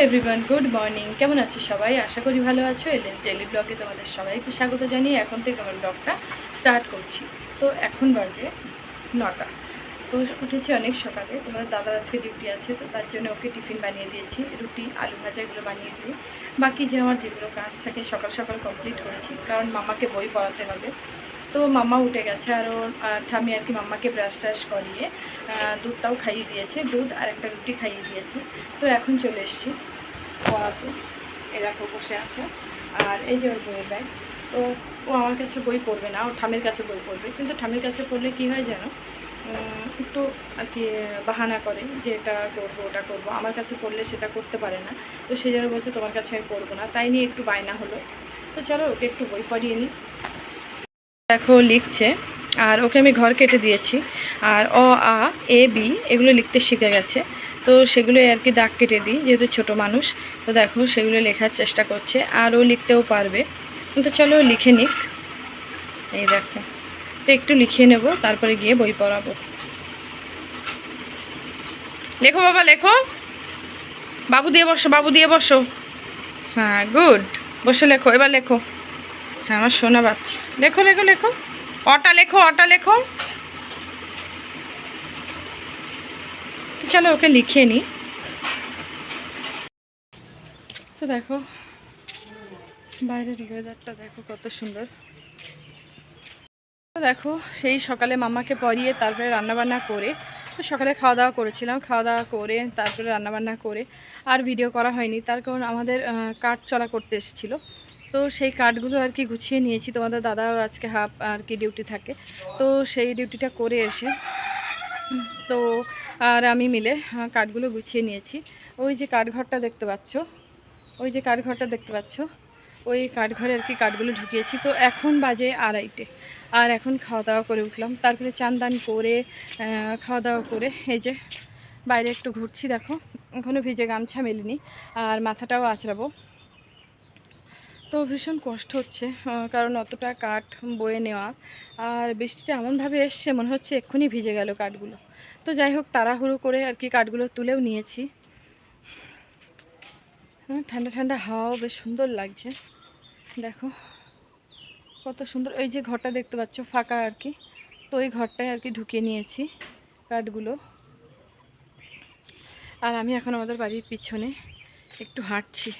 Everyone, good morning. কেমন আছো সবাই? আশা করি ভালো আছো। এলএস ডেইলি ব্লগে তোমাদের সবাইকে স্বাগত জানিয়ে এখন থেকে আমার ব্লগটা স্টার্ট করছি। তো এখন বাজে 9টা। তো উঠেছি অনেক সকালে। তোমাদের দাদার আজকে ডিউটি আছে, তো তার জন্য ওকে টিফিন বানিয়ে দিয়েছি, রুটি আলু ভাজা এগুলো বানিয়ে দিয়ে বাকি যে আমার যেগুলো কাজ থাকে সকাল সকাল কমপ্লিট করেছি, কারণ মামাকে বই পড়াতে হবে। তো মামা উঠে গেছে, আর ওর ঠামি আর কি মাম্মাকে ব্রাশ ট্রাশ করিয়ে দুধটাও খাইয়ে দিয়েছে, দুধ আর একটা রুটি খাইয়ে দিয়েছে। তো এখন চলে এসেছি পড়াতে। এরকম বসে আছে, আর এই যে ওর বইয়ের ব্যাগ। তো ও আমার কাছে বই পড়বে না, ও ঠামের কাছে বই পড়বে। কিন্তু ঠামের কাছে পড়লে কী হয় যেন একটু আর কি বাহানা করে যে এটা করবো ওটা করবো। আমার কাছে পড়লে সেটা করতে পারে না, তো সেই জন্য বলছে তোমার কাছে আমি পড়বো না। তাই নিয়ে একটু বায়না হলো। তো চলো ওকে একটু বই পড়িয়ে নিই। দেখো লিখছে, আর ওকে আমি ঘর কেটে দিয়েছি, আর অ আ এ বি এগুলো লিখতে শিখে গেছে। তো সেগুলোই আর কি দাগ কেটে দিই, যেহেতু ছোটো মানুষ। তো দেখো সেগুলো লেখার চেষ্টা করছে, আর ও লিখতেও পারবে। তো চলো লিখে নিক। এই দেখো, তো একটু লিখিয়ে নেব, তারপরে গিয়ে বই পড়াবো। লেখো বাবা লেখো, বাবু দিয়ে বসো, বাবু দিয়ে বসো। হ্যাঁ গুড, বসে লেখো, এবার লেখো। হ্যাঁ আমার শোনা বাচ্চা, লেখো লেখো লেখো, অটা লেখো, অটা লেখো। তো চলো ওকে লিখিয়ে নিই। তো দেখো বাইরের ওয়েদারটা দেখো কত সুন্দর। তো দেখো সেই সকালে মামাকে পরিয়ে তারপরে রান্নাবান্না করে, তো সকালে খাওয়া দাওয়া করেছিলাম, খাওয়া দাওয়া করে তারপরে রান্নাবান্না করে আর ভিডিও করা হয়নি, তার কারণ আমাদের কাঠ চলা করতে এসেছিলো। তো সেই কাঠগুলো আর কি গুছিয়ে নিয়েছি। তোমাদের দাদাও আজকে হাফ আর কি ডিউটি থাকে, তো সেই ডিউটিটা করে এসে তো আর আমি মিলে কাঠগুলো গুছিয়ে নিয়েছি। ওই যে কাঠঘরটা দেখতে পাচ্ছ, ওই যে কাঠঘরটা দেখতে পাচ্ছ, ওই কাঠঘরে আর কি কাঠগুলো ঢুকিয়েছি। তো এখন বাজে 2:30, আর এখন খাওয়া দাওয়া করে উঠলাম, তারপরে চান দান করে খাওয়া দাওয়া করে এই যে বাইরে একটু ঘুরছি। দেখো এখনও ভিজে গামছা মেলিনি, আর মাথাটাও আঁচড়াবো। তো ভীষণ কষ্ট হচ্ছে, কারণ অতটা কাঠ বয়ে নেওয়া, আর বৃষ্টিটা এমনভাবে এসছে মনে হচ্ছে এক্ষুনি ভিজে গেল কাঠগুলো। তো যাই হোক তাড়াহুড়ো করে আর কি কাঠগুলো তুলেও নিয়েছি। ঠান্ডা ঠান্ডা হাওয়াও বেশ সুন্দর লাগছে। দেখো কত সুন্দর। এই যে ঘরটা দেখতে পাচ্ছ ফাঁকা আর কি, তো ওই ঘরটায় আর কি ঢুকিয়ে নিয়েছি কাঠগুলো। আর আমি এখন আমাদের বাড়ির পিছনে একটু হাঁটছি।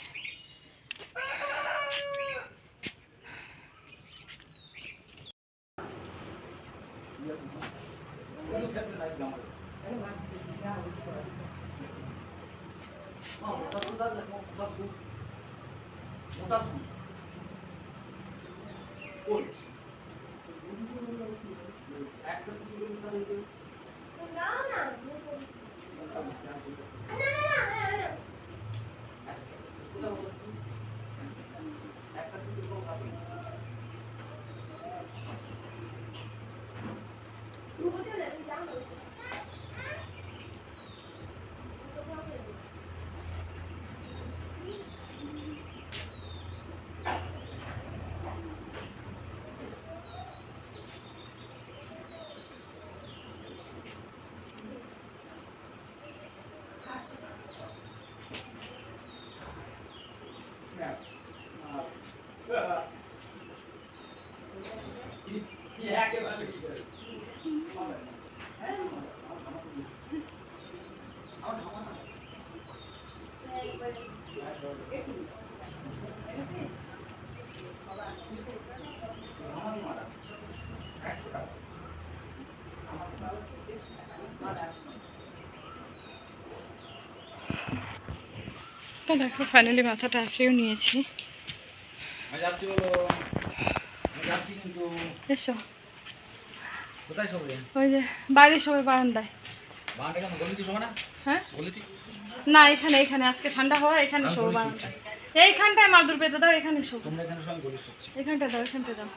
তো দেখো ফাইনালি মাথাটা আঁচড়েও নিয়েছি। এসো, ওই যে বাইরে সবাই বারান্দায়। হ্যাঁ না, এখানে এখানে আজকে ঠান্ডা হওয়া, এখানে শোবো বারান্দায়। এইখানটায় মাদুর পেতে দাও, এখানে শোবো, এখানটা দাও, এখানটা দাও।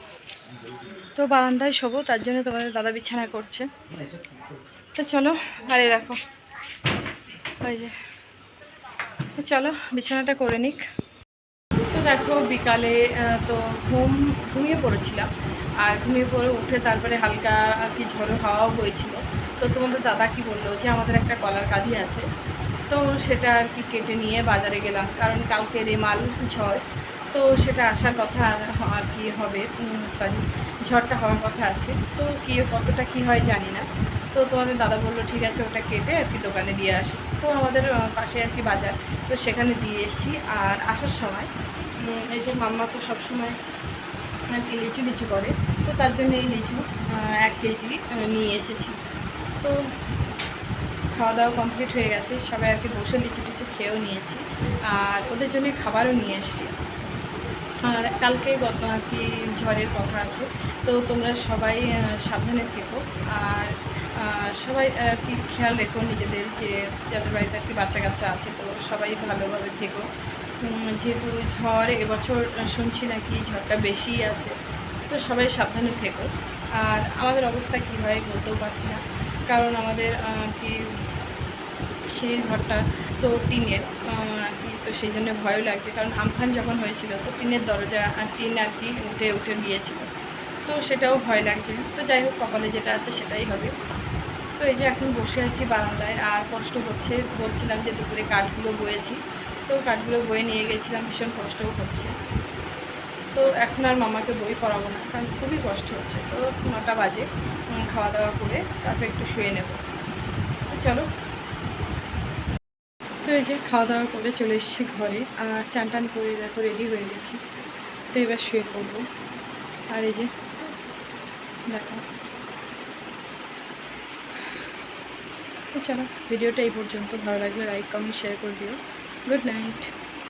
তো বারান্দায় শোবো, তার জন্য তোমাদের দাদা বিছানা করছে। তো চলো, আরে দেখো ওই যে, চলো বিছানাটা করে নিক। তো দেখো বিকালে তো ঘুমিয়ে পড়েছিলাম, আর ঘুমিয়ে পড়ে উঠে তারপরে হালকা আর কি ঝড়ো হাওয়াও হয়েছিল। তো তোমাদের দাদা কি বললো যে আমাদের একটা কলার কাঁদি আছে, তো সেটা আর কি কেটে নিয়ে বাজারে গেলাম, কারণ কালকে রেমাল ঝড়, তো সেটা আসার কথা আর কি হবে, সরি ঝড়টা হওয়ার কথা আছে। তো কী কতটা কী হয় জানি না। তো তোমাদের দাদা বললো ঠিক আছে ওটা কেটে আর কি দোকানে দিয়ে আসি। তো আমাদের পাশে আর কি বাজার, তো সেখানে দিয়ে এসেছি। আর আসার সময় এই যে মাম্মা তো সবসময় আর কি লিচু লিচু করে, তো তার জন্য এই লিচু 1 কেজি নিয়ে এসেছি। তো খাওয়া দাওয়া কমপ্লিট হয়ে গেছে, সবাই আর কি বসে লিচু টিচু খেয়েও নিয়েছি, আর ওদের জন্য খাবারও নিয়ে এসেছি। আর কালকে আর কি ঝড়ের কথা আছে, তো তোমরা সবাই সাবধানে থেকো। আর সবাই আর কি খেয়াল রেখো নিজেদের, যে যাদের বাড়িতে আর কি বাচ্চা কাচ্চা আছে, তো সবাই ভালোভাবে থেকো। যেহেতু ঝড় এবছর শুনছি নাকি ঝড়টা বেশিই আছে, তো সবাই সাবধানে থেকো। আর আমাদের অবস্থা কী হয় বলতেও পারছি না, কারণ আমাদের কি সিঁড়ির ঘরটা তো টিনের আর কি, তো সেই জন্য ভয়ও লাগছে, কারণ আমফান যখন হয়েছিল তো টিনের দরজা আর টিন আর কি উঠে গিয়েছিল, তো সেটাও ভয় লাগছে। তো যাই হোক, কপালে যেটা আছে সেটাই হবে। তো এই যে এখন বসে আছি বারান্দায়, আর কষ্ট হচ্ছে, বলছিলাম যে দুপুরে কাঠগুলো বয়েছি, তো কাঠগুলো বয়ে নিয়ে গেছিলাম, ভীষণ কষ্টও হচ্ছে। তো এখন আর মামাকে বই পড়াবো না, কারণ খুবই কষ্ট হচ্ছে। তো 9টা বাজে, খাওয়া দাওয়া করে তারপর একটু শুয়ে নেব। চলো। তো এই যে খাওয়া দাওয়া করে চলে এসেছি ঘরে, আর চান টান করে দেখো রেডি হয়ে গেছি। তো এবার শুয়ে পড়বো। আর এই যে দেখো, তো চলো ভিডিওটা এই পর্যন্ত। ভালো লাগলে লাইক কমেন্ট শেয়ার করে দিও। Good night.